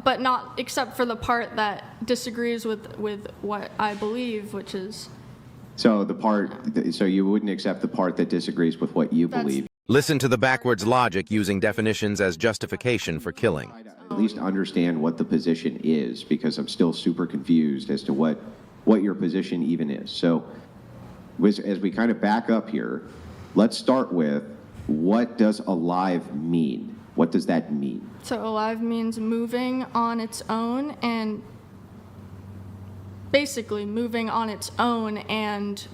But not except for the part that disagrees with what I believe, which is... So so you wouldn't accept the part that disagrees with what you believe? Listen to the backwards logic using definitions as justification for killing. At least understand what the position is, because I'm still super confused as to what your position even is. So as we kind of back up here, let's start with, what does alive mean? What does that mean? So alive means moving on its own, and basically moving on its own and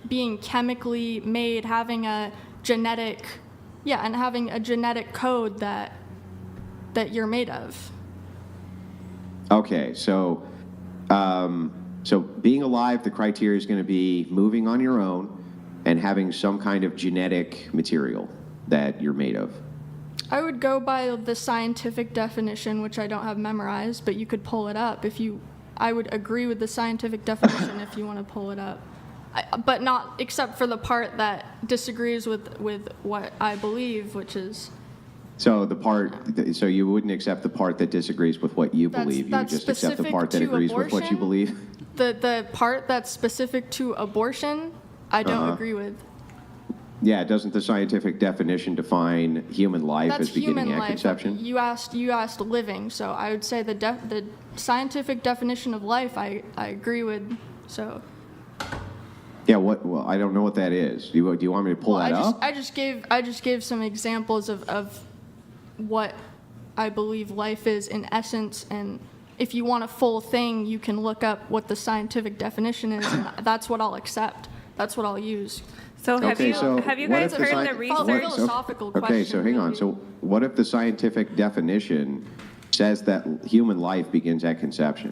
being chemically made, having a genetic code that you're made of. Okay, so so being alive, the criteria is going to be moving on your own and having some kind of genetic material that you're made of. I would go by the scientific definition, which I don't have memorized, but you could pull it up if you... I would agree with the scientific definition if you want to pull it up. But not except for the part that disagrees with what I believe, which is... So so you wouldn't accept the part that disagrees with what you believe. You would just accept the part that agrees with what you believe? The part that's specific to abortion, I don't agree with. Yeah, doesn't the scientific definition define human life as beginning at conception? You asked living, so I would say the scientific definition of life I agree with. So. Yeah, well, I don't know what that is. Do you want me to pull that up? I just gave some examples of what I believe life is in essence, and if you want a full thing, you can look up what the scientific definition is, and that's what I'll accept. That's what I'll use. So have you guys heard the research? Philosophical question. Okay, so hang on. So what if the scientific definition says that human life begins at conception?